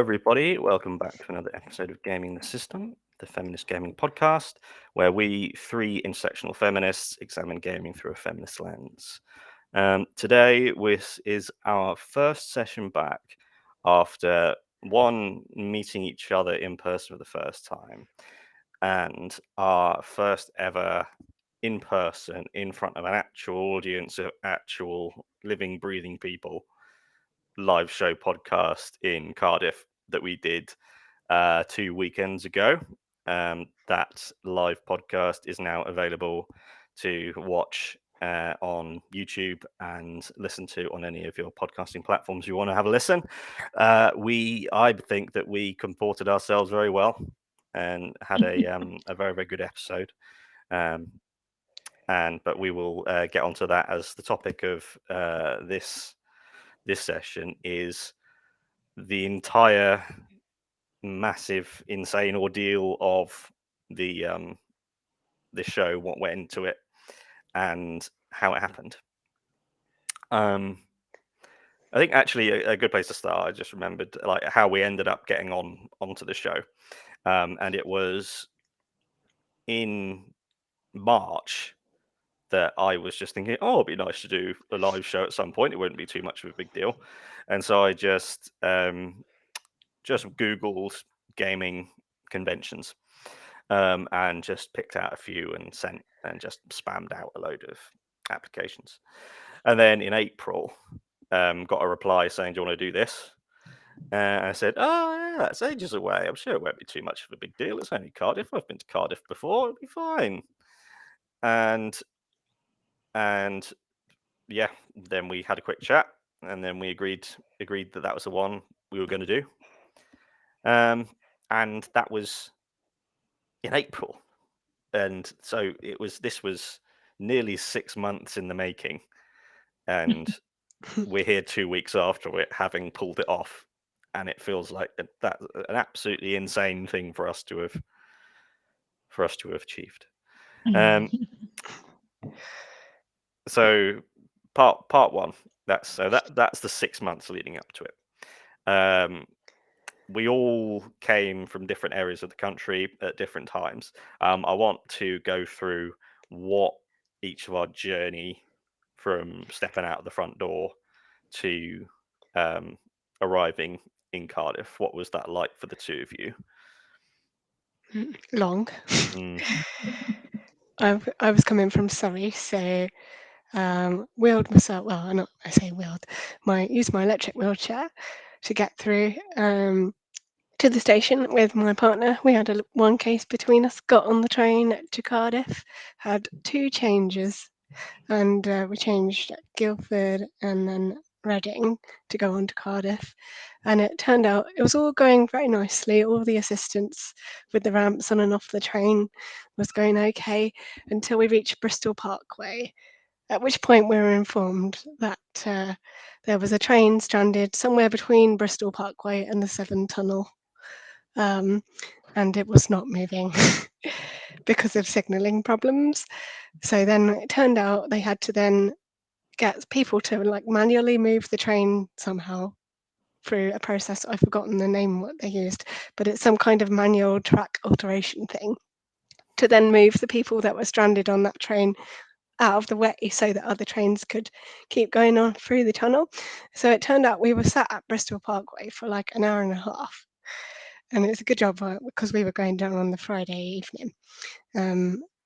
everybody. Welcome back to another episode of Gaming the System, the feminist gaming podcast, where we three intersectional feminists examine gaming through a feminist lens. Today is our first session back after one, meeting each other in person for the first time, and our first ever in person in front of an actual audience of actual living, breathing people live show podcast in Cardiff that we did 2 weekends ago. That live podcast is now available to watch on YouTube and listen to on any of your podcasting platforms you want to have a listen. I think that we comported ourselves very well and had a very, very good episode. But we will get onto that as the topic of this session is the entire massive, insane ordeal of the show, what went into it, and how it happened. I think actually a good place to start. I just remembered like how we ended up getting onto the show, and it was in March that I was just thinking, oh, it'd be nice to do a live show at some point. It wouldn't be too much of a big deal, and so I just Googled gaming conventions and just picked out a few and sent and just spammed out a load of applications. And then in April, got a reply saying, "Do you want to do this?" And I said, "Oh, yeah, that's ages away. I'm sure it won't be too much of a big deal. It's only Cardiff. I've been to Cardiff before. It'll be fine." And yeah, then we had a quick chat, and then we agreed that that was the one we were going to do. And that was in April, and so this was nearly 6 months in the making, and we're here 2 weeks after it, having pulled it off, and it feels like that's an absolutely insane thing for us to have achieved. So part one, that's the 6 months leading up to it. We all came from different areas of the country at different times. I want to go through what each of our journey from stepping out of the front door to arriving in Cardiff. What was that like for the two of you? Long. I was coming from Surrey, so wheeled myself. Well, not I say wheeled. Used my electric wheelchair to get through to the station with my partner. We had one case between us. Got on the train to Cardiff, had 2 changes, and we changed at Guildford and then Reading to go on to Cardiff. And it turned out it was all going very nicely. All the assistance with the ramps on and off the train was going okay until we reached Bristol Parkway, at which point we were informed that there was a train stranded somewhere between Bristol Parkway and the Severn Tunnel. And it was not moving because of signalling problems. So then it turned out they had to then get people to like manually move the train somehow through a process. I've forgotten the name what they used, but it's some kind of manual track alteration thing to then move the people that were stranded on that train out of the way so that other trains could keep going on through the tunnel. So it turned out we were sat at Bristol Parkway for like an hour and a half. And it's a good job because we were going down on the Friday evening.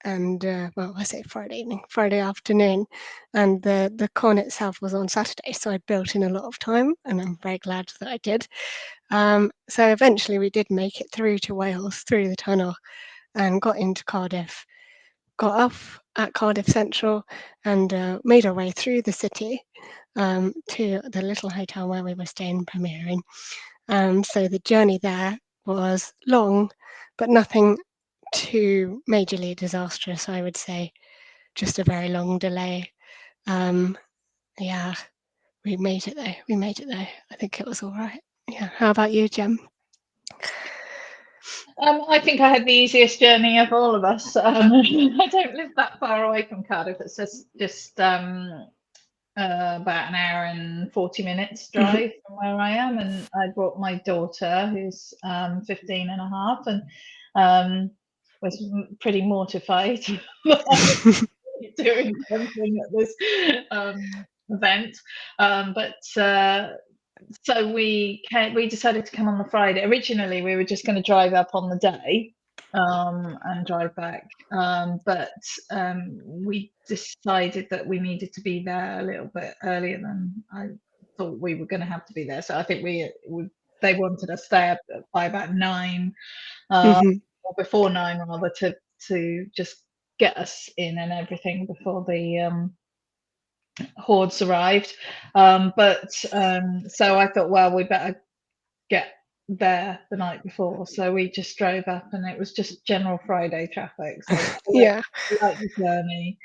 Well, I say Friday evening, Friday afternoon, and the con itself was on Saturday, so I built in a lot of time, and I'm very glad that I did. So eventually we did make it through to Wales, through the tunnel, and got into Cardiff, got off at Cardiff Central, and made our way through the city to the little hotel where we were staying, premiering. So the journey there was long, but nothing too majorly disastrous, I would say. Just a very long delay. Yeah, we made it though. We made it though. I think it was all right. Yeah. How about you, Jem? I think I had the easiest journey of all of us. I don't live that far away from Cardiff. It's just about an hour and 40 minutes drive from where I am, and I brought my daughter, who's 15 and a half, and was pretty mortified doing something at this event. But so we decided to come on the Friday. Originally, we were just going to drive up on the day and drive back. But we decided that we needed to be there a little bit earlier than I thought we were going to have to be there. So I think they wanted us there by about 9, or before 9 rather, to just get us in and everything before the hordes arrived. So I thought, well, we better get there the night before. So we just drove up, and it was just general Friday traffic. So Yeah. like the journey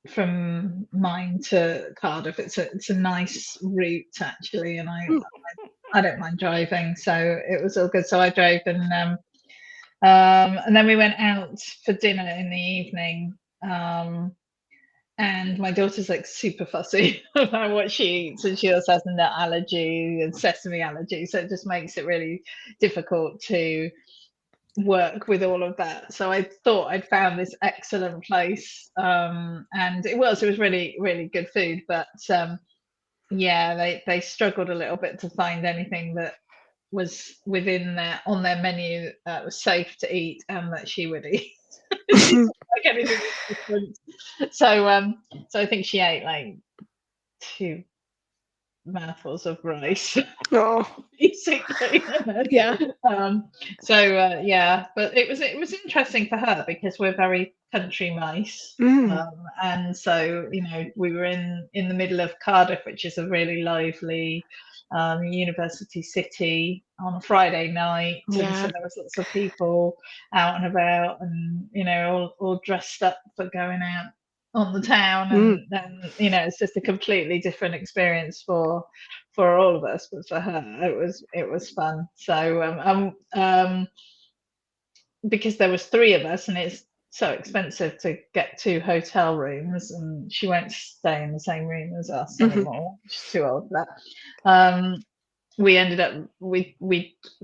from mine to Cardiff. It's a nice route actually, and I don't mind driving, so it was all good. So I drove, and then we went out for dinner in the evening. And my daughter's like super fussy about what she eats, and she also has a nut allergy and sesame allergy, so it just makes it really difficult to work with all of that. So I thought I'd found this excellent place, and it was really, really good food, but yeah, they struggled a little bit to find anything that was on their menu that was safe to eat and that she would eat. She didn't like anything different. So I think she ate like 2 mouthfuls of rice, Oh, basically. yeah. Yeah, but it was interesting for her because we're very country mice. And so, we were in the middle of Cardiff, which is a really lively university city, on a Friday night, and so Yeah. there was lots of people out and about, and all dressed up for going out on the town, and then it's just a completely different experience for all of us, but for her it was fun. So because there was 3 of us, and it's so expensive to get 2 hotel rooms, and she won't stay in the same room as us anymore. She's too old for that. We ended up we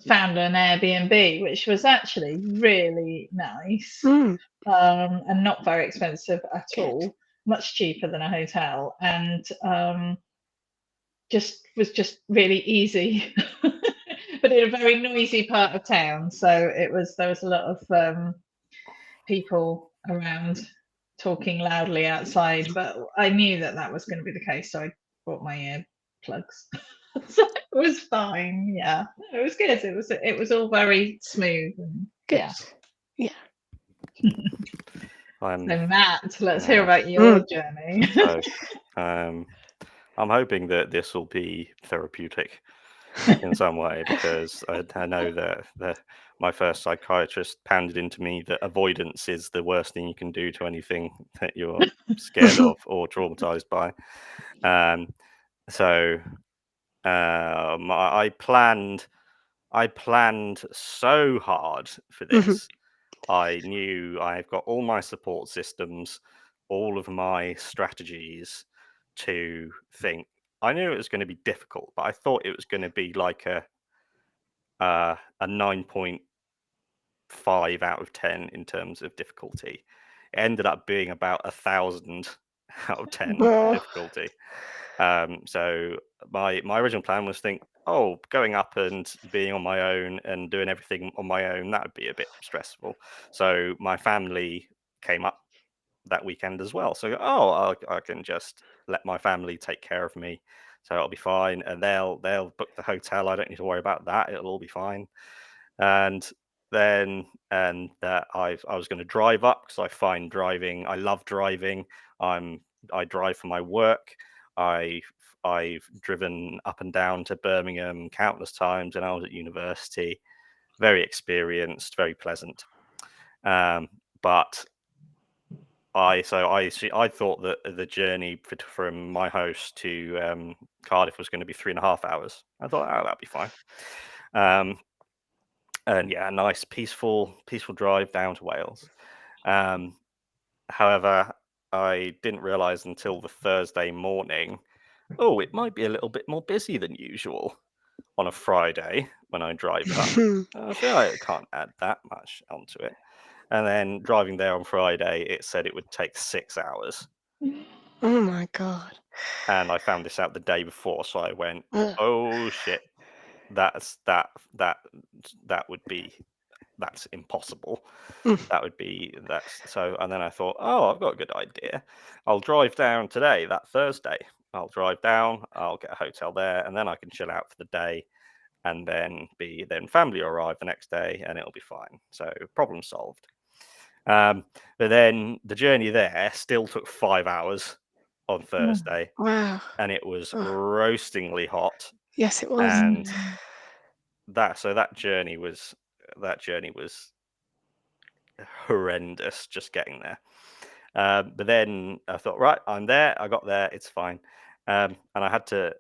found an Airbnb, which was actually really nice, and not very expensive at all, much cheaper than a hotel, and was just really easy, but in a very noisy part of town. So there was a lot of people around talking loudly outside, but I knew that was going to be the case, so I bought my earplugs. So it was fine. Yeah, it was good. It was all very smooth, and Good. yeah. Yeah. So Matt, let's hear about your journey. So, I'm hoping that this will be therapeutic in some way, because I know that my first psychiatrist pounded into me that avoidance is the worst thing you can do to anything that you're scared of or traumatized by. So I planned so hard for this. I knew I've got all my support systems, all of my strategies to think. I knew it was going to be difficult, but I thought it was going to be like a 9.5 out of 10 in terms of difficulty. It ended up being about 1,000 out of 10 difficulty. So my original plan was think, going up and being on my own and doing everything on my own, that would be a bit stressful. So my family came up that weekend as well. So I can just let my family take care of me, so it'll be fine, and they'll book the hotel. I don't need to worry about that. It'll all be fine. And then I was going to drive up, because I find driving. I love driving. I drive for my work. I've driven up and down to Birmingham countless times, and I was at university. Very experienced, very pleasant. But I thought that the journey from my house to Cardiff was going to be 3.5 hours. I thought, that'd be fine. And yeah, a nice peaceful drive down to Wales. However, I didn't realize until the Thursday morning, oh, it might be a little bit more busy than usual on a Friday when I drive up. I feel like I can't add that much onto it. And then driving there on Friday, it said it would take 6 hours. Oh my god. And I found this out the day before, so I went, Ugh. oh shit, that's impossible. That's so. And then I thought, oh, I've got a good idea. I'll drive down today, that Thursday. I'll drive down, I'll get a hotel there, and then I can chill out for the day, and then family will arrive the next day, and it'll be fine. So problem solved. But then the journey there still took 5 hours on Thursday, Wow. and it was Oh. roastingly hot. Yes, it was. And that journey was horrendous just getting there. But then I thought, right, I'm there. I got there. It's fine. And I had to.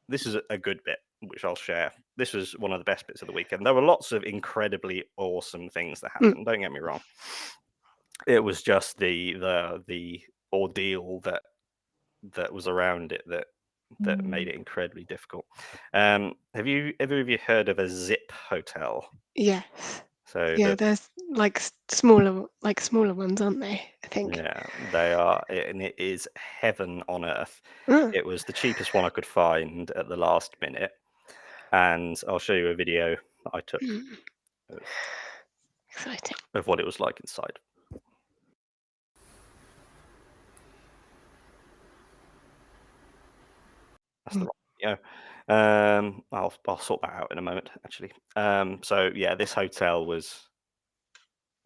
This is a good bit, which I'll share. This was one of the best bits of the weekend. There were lots of incredibly awesome things that happened. Don't get me wrong. It was just the ordeal that was around it that made it incredibly difficult. Have ever of you heard of a zip hotel? Yes. So Yeah, there's like smaller ones, aren't they? I think. yeah, they are, and it is heaven on earth. Oh, It was the cheapest one I could find at the last minute, and I'll show you a video that I took exciting. of what it was like inside. That's the wrong video. I'll sort that out in a moment, actually. So yeah, this hotel was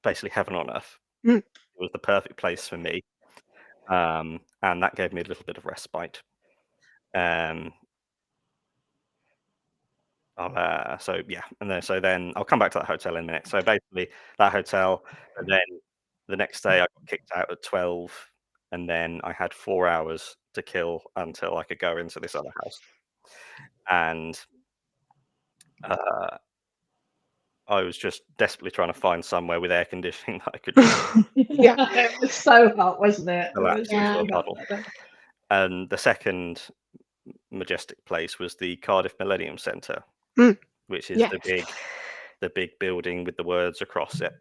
basically heaven on earth. It was the perfect place for me, and that gave me a little bit of respite. So yeah, and then I'll come back to that hotel in a minute. So basically, that hotel, and then the next day I got kicked out at 12, and then I had 4 hours to kill until I could go into this other house, and I was just desperately trying to find somewhere with air conditioning that I could Yeah. It was so hot, wasn't it? It relax was into a really hot puddle. that day. And the second majestic place was the Cardiff Millennium Centre, which is Yes. the big building with the words across it.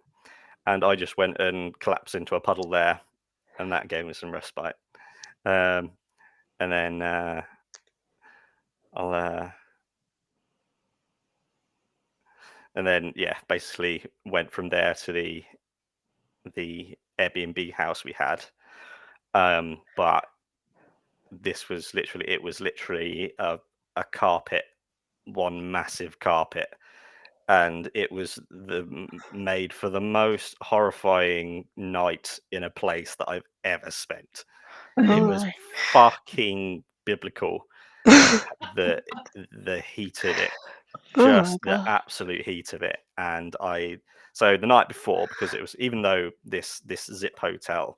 And I just went and collapsed into a puddle there, and that gave me some respite. And then yeah, basically went from there to the Airbnb house we had. But this was literally a carpet, one massive carpet, and it was made for the most horrifying night in a place that I've ever spent. It was fucking biblical. The heat of it, just the absolute heat of it. And so the night before, because it was, even though this zip hotel,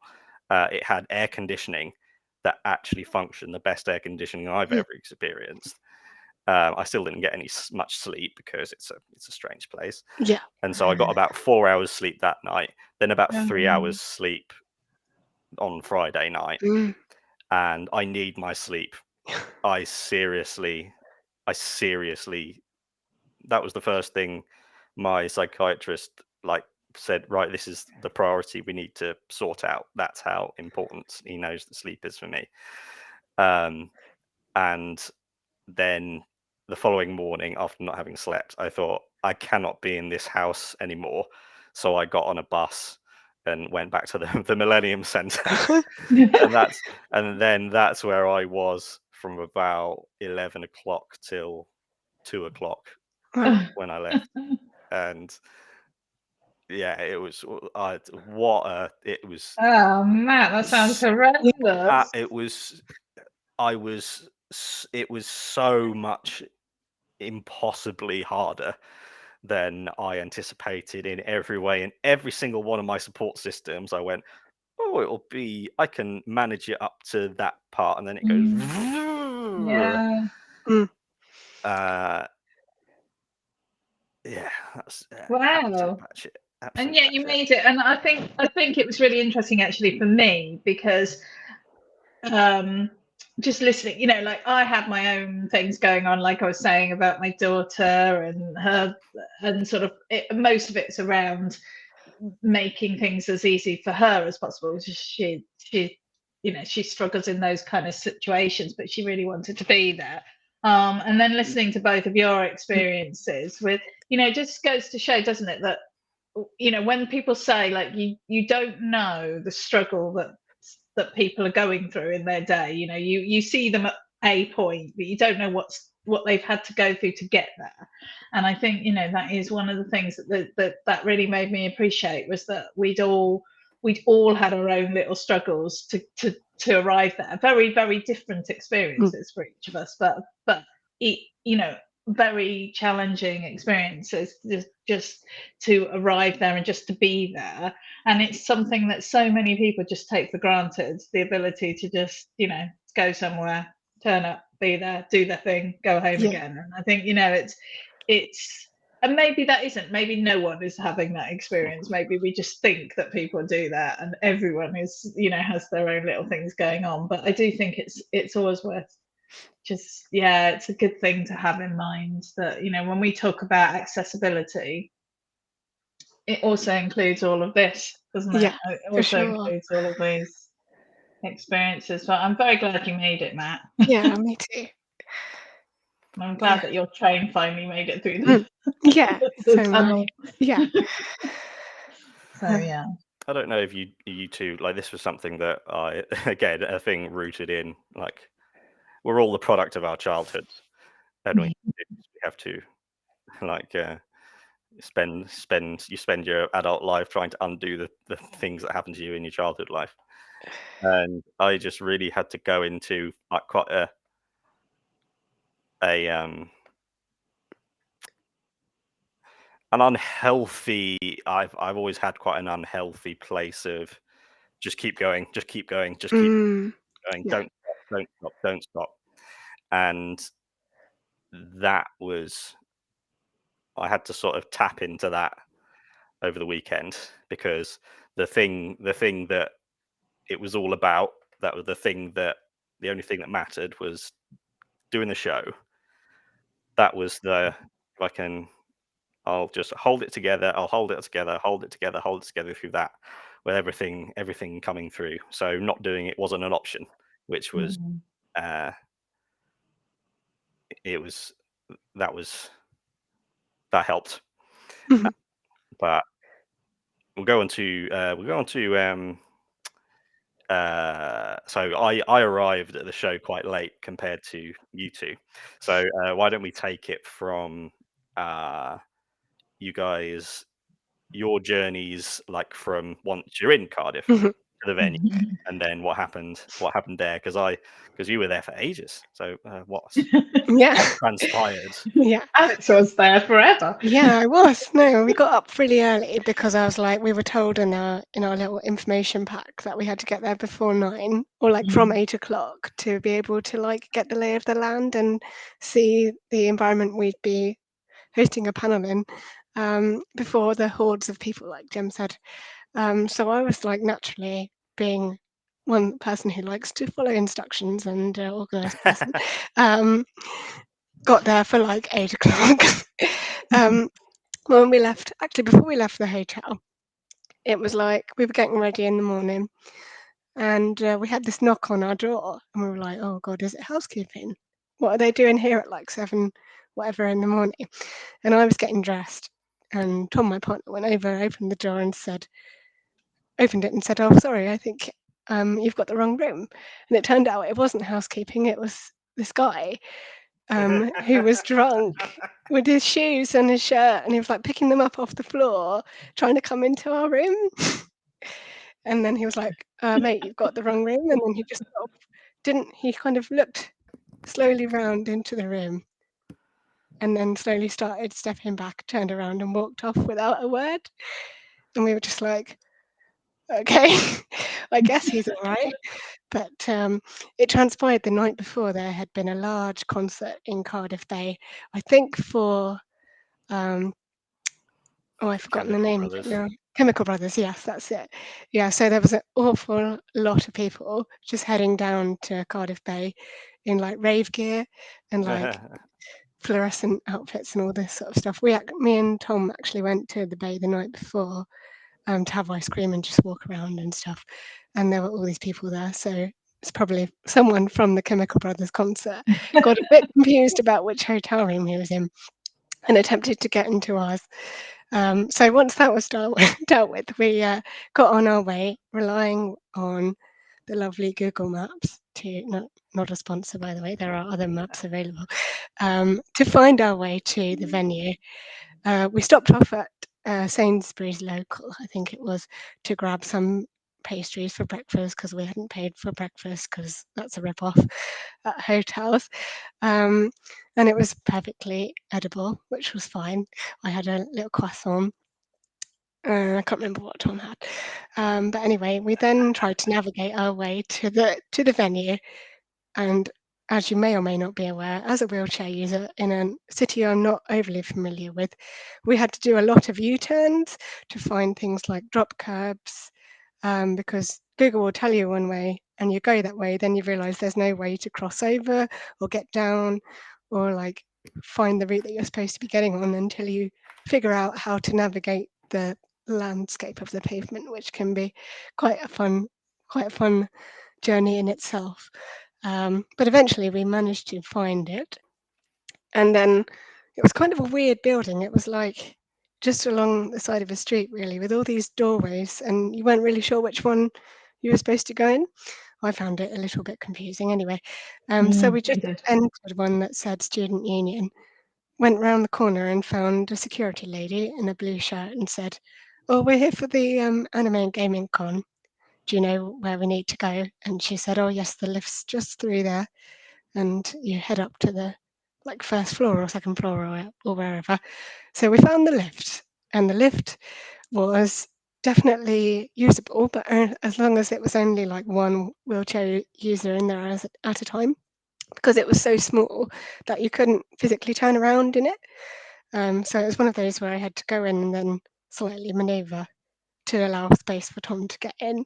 it had air conditioning that actually functioned, the best air conditioning I've ever experienced. I still didn't get much sleep because it's a strange place. Yeah. And so I got about 4 hours sleep that night, then about 3 hours sleep on Friday night. And I need my sleep. I seriously, that was the first thing my psychiatrist said, right, this is the priority we need to sort out. That's how important he knows that sleep is for me. And then the following morning, after not having slept, I thought, I cannot be in this house anymore. So I got on a bus and went back to the Millennium Centre. and then that's where I was from about 11 o'clock till 2 o'clock when I left. And yeah, it was Oh man, that sounds horrendous. it was so much impossibly harder than I anticipated in every way. In every single one of my support systems, I went, oh, I can manage it up to that part, and then it goes. Yeah. Yeah, that's Wow. patch it. And absolutely yeah, you smash it. made it. And I think it was really interesting actually for me because just listening, like I have my own things going on, like I was saying about my daughter and her, and sort of most of it's around making things as easy for her as possible. She she struggles in those kind of situations, but she really wanted to be there. And then listening to both of your experiences with, just goes to show, doesn't it, that when people say, like, you don't know the struggle that people are going through in their day. You see them at a point, but you don't know what they've had to go through to get there. And I think that is one of the things that really made me appreciate, was that we'd all had our own little struggles to arrive there. Very, very different experiences for each of us, but very challenging experiences, just to arrive there and just to be there. And it's something that so many people just take for granted, the ability to just go somewhere, turn up, be there, do their thing, go home Yeah. again. And I think it's and maybe that isn't, maybe no one is having that experience. Maybe we just think that people do that, and everyone is has their own little things going on. But I do think it's always worth just, it's a good thing to have in mind, that when we talk about accessibility, it also includes all of this, doesn't it? Yeah, It for also sure. includes all of these experiences. But I'm very glad you made it, Matt. Yeah, me too. I'm glad Yeah. that your train finally made it through Yeah, the so am I. tunnel. Yeah. So yeah. I don't know if you two, like, this was something that I again, a thing rooted in, like, we're all the product of our childhoods, and we have to like spend your adult life trying to undo the things that happened to you in your childhood life. And I just really had to go into like quite a an unhealthy. I've always had quite an unhealthy place of just keep going, just keep going, just keep going, Yeah. don't stop, don't stop, don't stop. And that was, I had to sort of tap into that over the weekend, because the thing that it was all about, that was the only thing that mattered, was doing the show. That was if I can, I'll just hold it together, I'll hold it together, hold it together, hold it together through that, with everything coming through. So not doing it wasn't an option, which was it was that helped. But we'll go on to so I arrived at the show quite late compared to you two. So why don't we take it from you guys, your journeys, like from once you're in Cardiff to the venue, and then what happened there, because you were there for ages. So what Yeah. transpired? Yeah. Alex was there forever. Yeah, I was. No, we got up really early because I was like, we were told in our little information pack that we had to get there before 9, or like from 8 o'clock, to be able to like get the lay of the land and see the environment we'd be hosting a panel in, before the hordes of people, like Jem said. So I was like, naturally, being one person who likes to follow instructions and organised person, got there for like 8 o'clock. When we left, actually before we left the hotel, it was like we were getting ready in the morning, and we had this knock on our door, and we were like, oh God, is it housekeeping? What are they doing here at like 7 whatever in the morning? And I was getting dressed, and Tom, my partner, went over, opened the door and opened it and said, oh, sorry, I think you've got the wrong room. And it turned out it wasn't housekeeping, it was this guy who was drunk with his shoes and his shirt, and he was like picking them up off the floor, trying to come into our room. And then he was like, mate, you've got the wrong room. And then he just sort of he kind of looked slowly round into the room, and then slowly started stepping back, turned around and walked off without a word. And we were just like, okay, I guess he's all right. But it transpired the night before there had been a large concert in Cardiff Bay, I think for Oh, I've forgotten the Chemical name of it Brothers. now. Chemical Brothers, yes, that's it. Yeah, so there was an awful lot of people just heading down to Cardiff Bay in like rave gear and like fluorescent outfits and all this sort of stuff. Me and Tom actually went to the bay the night before to have ice cream and just walk around and stuff. And there were all these people there. So it's probably someone from the Chemical Brothers concert got a bit confused about which hotel room he was in and attempted to get into ours. So once that was dealt with, we got on our way, relying on the lovely Google Maps to not a sponsor, by the way. There are other maps available to find our way to the venue. We stopped off at Sainsbury's local, I think it was, to grab some pastries for breakfast because we hadn't paid for breakfast because that's a rip-off at hotels. Um, and it was perfectly edible, which was fine. I had a little croissant. I can't remember what Tom had, but anyway, we then tried to navigate our way to the venue. And as you may or may not be aware, as a wheelchair user in a city I'm not overly familiar with, we had to do a lot of U-turns to find things like drop curbs, because Google will tell you one way and you go that way, then you realize there's no way to cross over or get down or like find the route that you're supposed to be getting on until you figure out how to navigate the landscape of the pavement, which can be quite a fun journey in itself. But eventually we managed to find it. And then it was kind of a weird building. It was like just along the side of a street, really, with all these doorways, and you weren't really sure which one you were supposed to go in. I found it a little bit confusing anyway. So we I just did. entered one that said Student Union, went round the corner and found a security lady in a blue shirt and said, "Oh, we're here for the anime and gaming con. Do you know where we need to go?" And she said, "Oh, yes, the lift's just through there, and you head up to the like first floor or second floor or wherever." So we found the lift, and the lift was definitely usable, but as long as it was only like one wheelchair user in there at a time, because it was so small that you couldn't physically turn around in it. So it was one of those where I had to go in and then slightly maneuver to allow space for Tom to get in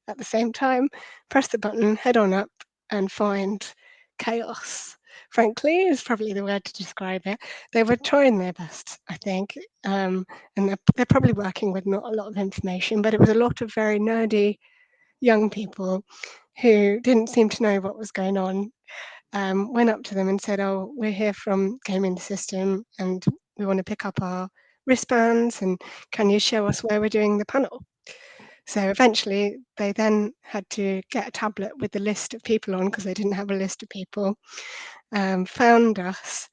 at the same time, press the button, head on up, and find chaos. Frankly, is probably the word to describe it. They were trying their best, I think, and they're probably working with not a lot of information, but it was a lot of very nerdy young people who didn't seem to know what was going on. Went up to them and said, "Oh, we're here from Gaming the System, and we want to pick up our wristbands, and can you show us where we're doing the panel?" So eventually, they then had to get a tablet with the list of people on because they didn't have a list of people. Found us,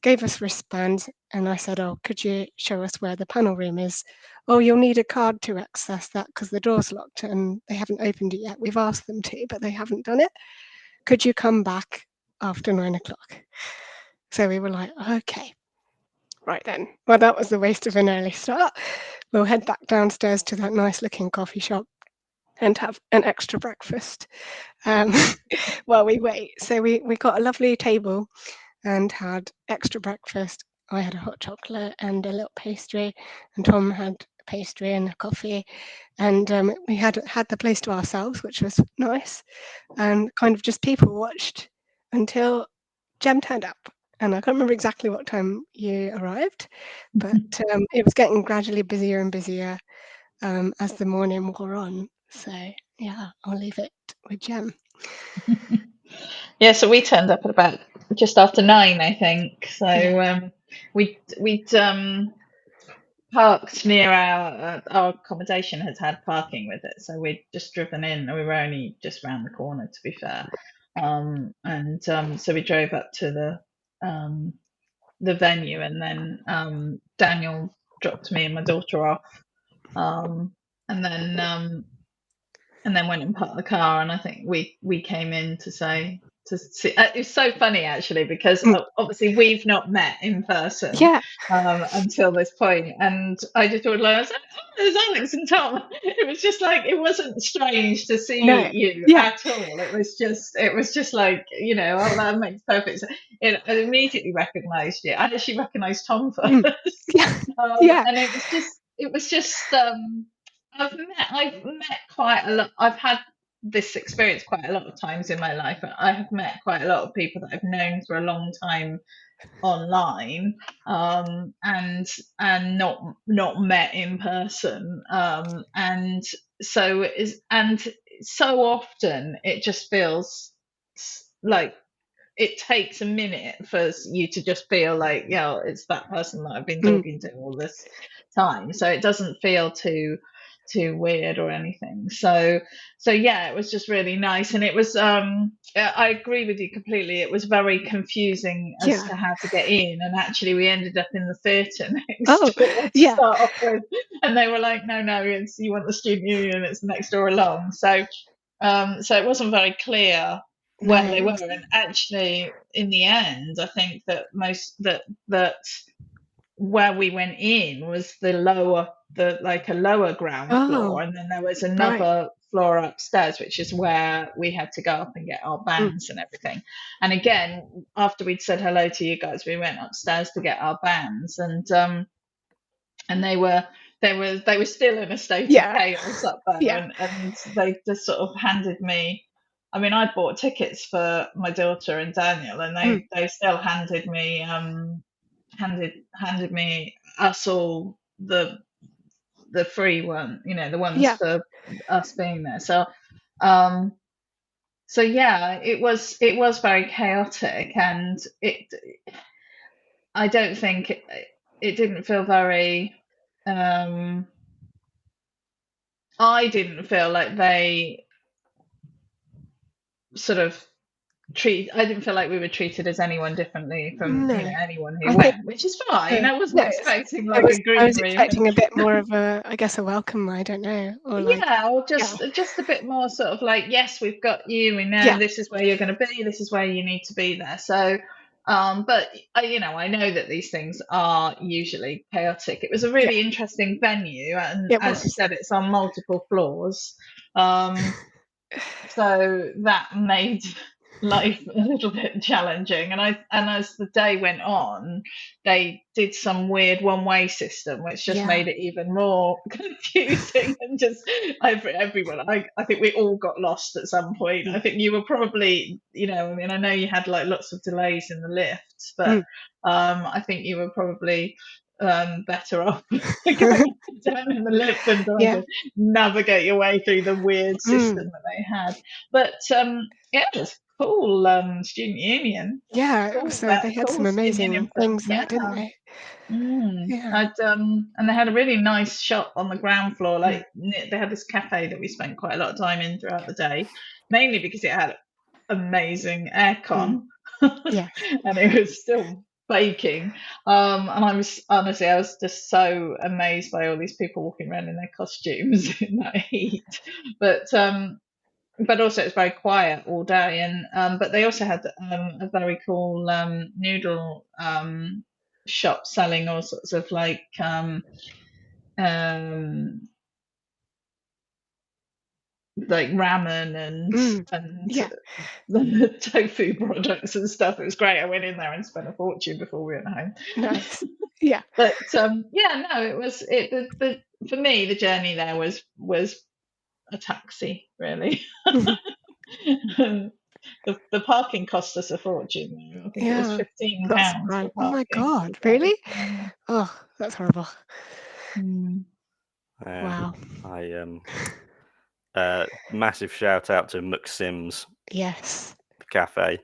gave us wristbands, and I said, "Oh, could you show us where the panel room is?" "Oh, you'll need a card to access that because the door's locked and they haven't opened it yet. We've asked them to, but they haven't done it. Could you come back after 9 o'clock?" So we were like, "Okay, right then." Well, that was the waste of an early start. We'll head back downstairs to that nice looking coffee shop and have an extra breakfast um, while we wait. So we got a lovely table and had extra breakfast. I had a hot chocolate and a little pastry, and Tom had a pastry and a coffee. And we had the place to ourselves, which was nice. And kind of just people watched until Jem turned up. And I can't remember exactly what time you arrived, but it was getting gradually busier and busier as the morning wore on. So yeah, I'll leave it with Jem. Yeah, so we turned up at about just after 9, I think. So Yeah. we'd parked near our accommodation has had parking with it, so we'd just driven in. We were only just round the corner, to be fair. And so we drove up to the venue, and then Daniel dropped me and my daughter off, and then went and parked the car. And I think we came in to say see. It's so funny actually because obviously we've not met in person Yeah. until this point, and I just thought, like, I was like, oh, there's Alex and Tom. It was just like, it wasn't strange to see No. you Yeah. at all. It was just like, oh, that makes perfect sense. I immediately recognised you. I actually recognised Tom first. Yeah. Yeah. And it was just I've met quite a lot. I've had this experience quite a lot of times in my life. I have met quite a lot of people that I've known for a long time online, and not met in person, and so so often it just feels like it takes a minute for you to just feel like, it's that person that I've been talking to all this time. So it doesn't feel too weird or anything. So yeah, it was just really nice. And it was, I agree with you completely. It was very confusing as to how to get in. And actually we ended up in the theatre next door to start off with. And they were like, no, you want the student union, it's next door along. So it wasn't very clear where they were, and actually in the end I think that that where we went in was a lower ground floor, and then there was another floor upstairs, which is where we had to go up and get our bands and everything. And again, after we'd said hello to you guys, we went upstairs to get our bands, and they were still in a state of chaos up there, and they just sort of handed me, I mean, I bought tickets for my daughter and Daniel, and they still handed me us all the free one, the ones for us being there. So yeah, it was very chaotic, and I don't think it didn't feel very, I didn't feel like they sort of I didn't feel like we were treated as anyone differently from anyone who went, which is fine. I wasn't expecting a greenery. I was expecting a bit more of a, I guess, a welcome. I don't know, or or just a bit more sort of like, yes, we've got you. We know this is where you're going to be. This is where you need to be there. So, but I know that these things are usually chaotic. It was a really interesting venue, and as you said, it's on multiple floors. So that made life a little bit challenging, and as the day went on, they did some weird one-way system which just made it even more confusing, and just everyone, I think we all got lost at some point. I think you were probably, I mean, I know you had like lots of delays in the lifts, but I think you were probably better off going down in the lift than trying to navigate your way through the weird system that they had. But it was cool. Student union. Cool, so they had some amazing things there, didn't they? And they had a really nice shop on the ground floor. Like they had this cafe that we spent quite a lot of time in throughout the day, mainly because it had amazing aircon. And it was still baking, and I was just so amazed by all these people walking around in their costumes in that heat. But also it's very quiet all day, and but they also had a very cool noodle shop selling all sorts of like ramen and tofu products and stuff. It was great. I went in there and spent a fortune before we went home. Nice. But it was for me, the journey there was a taxi, really. The parking cost us a fortune. I think it was £15 for parking. Oh my god, really? Oh, that's horrible. Wow. Massive shout out to McSim's cafe,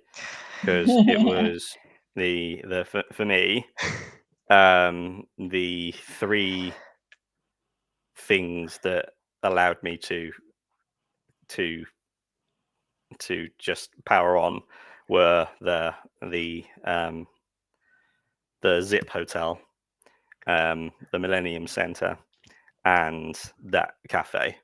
because it was for me the three things that allowed me to just power on were the Zip Hotel, the Millennium Center, and that cafe.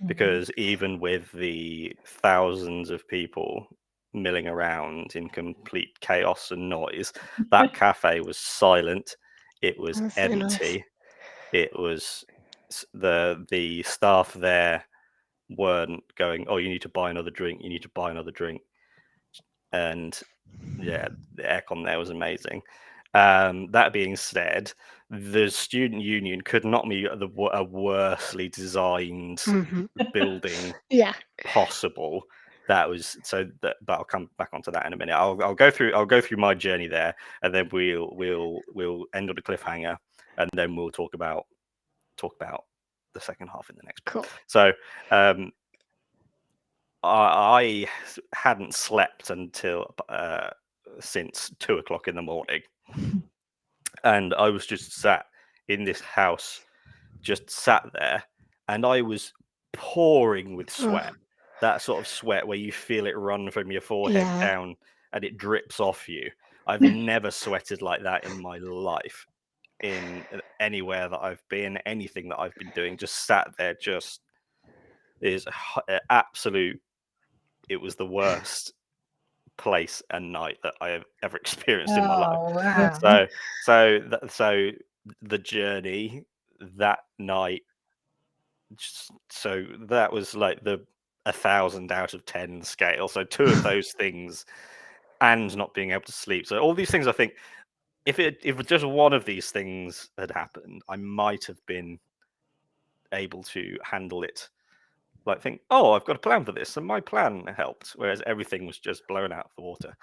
Because even with the thousands of people milling around in complete chaos and noise. That cafe was silent. It was That's so empty. nice. It was the staff there weren't going, oh, you need to buy another drink. You need to buy another drink. And yeah, the aircon there was amazing. That being said, the student union could not be a worsely designed building Yeah. possible. That was so that, but I'll come back onto that in a minute. I'll go through my journey there, and then we'll end on a cliffhanger, and then we'll talk about the second half in the next bit. Cool. So I hadn't slept until since 2 o'clock in the morning, and I was just sat in this house, just sat there, and I was pouring with sweat. That sort of sweat where you feel it run from your forehead down and it drips off you. I've never sweated like that in my life, in anywhere that I've been, anything that I've been doing. Just sat there, just is absolute. It was the worst place and night that I have ever experienced in my life. Oh, wow. So the journey that night, so that was like the 1,000 out of 10 scale. So 2 of those things, and not being able to sleep. So all these things, I think, if just one of these things had happened, I might have been able to handle it. Like, think, oh, I've got a plan for this, and my plan helped, whereas everything was just blown out of the water.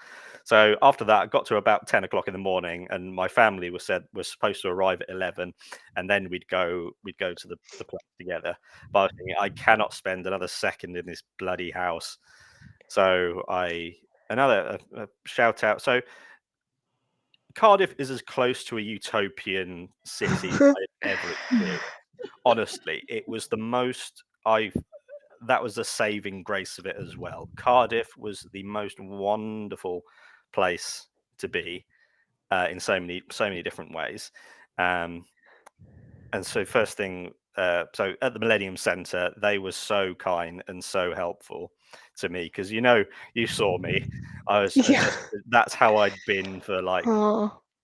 So after that, I got to about 10 o'clock in the morning, and my family was supposed to arrive at 11, and then we'd go to the place together. But I was thinking, I cannot spend another second in this bloody house. So another shout out. So Cardiff is as close to a utopian city as I've ever experienced. Honestly, it was the most that was a saving grace of it as well. Cardiff was the most wonderful place to be in so many different ways. And so first thing, so at the Millennium Centre, they were so kind and so helpful to me because you saw me. I was that's how I'd been for like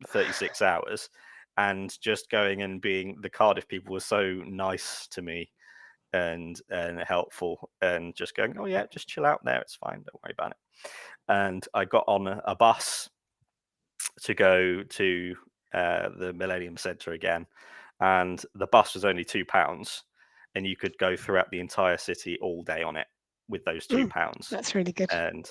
36 hours, and just going and being the Cardiff people were so nice to me and helpful, and just going, oh yeah, just chill out there, it's fine, don't worry about it. And I got on a bus to go to the Millennium Centre again, and the bus was only £2, and you could go throughout the entire city all day on it with those £2. That's really good. And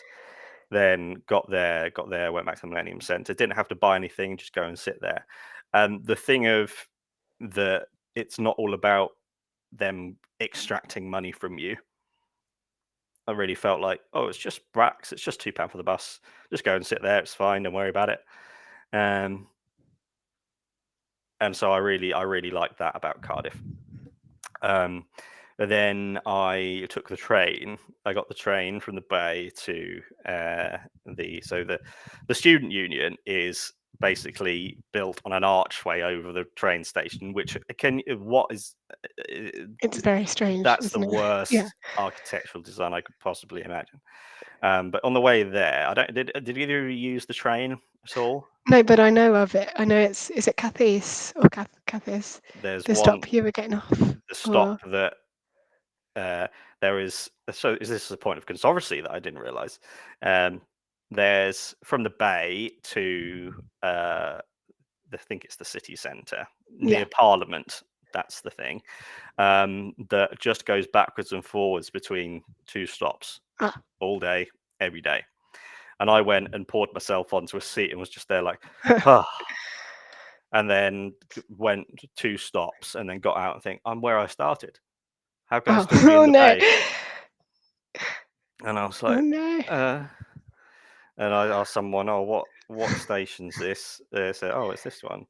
then got there, went back to the Millennium Centre, didn't have to buy anything, just go and sit there. And the thing of that, it's not all about them extracting money from you. I really felt like, oh, it's just bracks, it's just £2 for the bus, just go and sit there, it's fine, don't worry about it. And so I really liked that about Cardiff. Then I took the train. I got the train from the bay to the student union is basically built on an archway over the train station, which it's very strange. That's the worst architectural design I could possibly imagine. But on the way there, did either of you use the train at all? No, but I know of it. I know is it Cathis or Cathis? There's the stop you were getting off. The stop that there is. So is this a point of controversy that I didn't realise? There's from the bay to I think it's the city centre near Parliament. That's the thing. That just goes backwards and forwards between 2 stops all day, every day. And I went and poured myself onto a seat and was just there like, and then went 2 stops and then got out and think, I'm where I started. How can I still be in the bay? And I was like, and I asked someone, oh, what station's this? They said, oh, it's this one.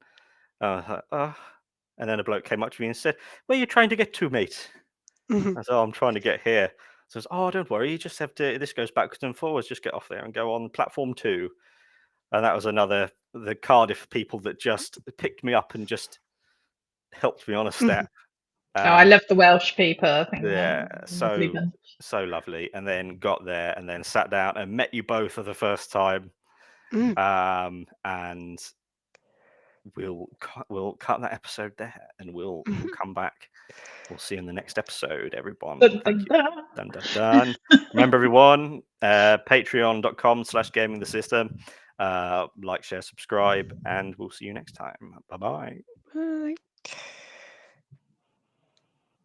And then a bloke came up to me and said, where are you trying to get to, mate? I said, oh, I'm trying to get here. So I was, oh, don't worry, you just have to, this goes backwards and forwards, just get off there and go on platform 2. And that was the Cardiff people that just picked me up and just helped me on a step. I love the Welsh people. I think Yeah, they're a lovely bunch. so lovely. And then got there and then sat down and met you both for the first time. And we'll cut that episode there, and we'll come back. We'll see you in the next episode, everyone. Dun, Thank dun, you. Dun, dun, dun. Remember, everyone, patreon.com/gamingthesystem. Like, share, subscribe, and we'll see you next time. Bye-bye. Bye.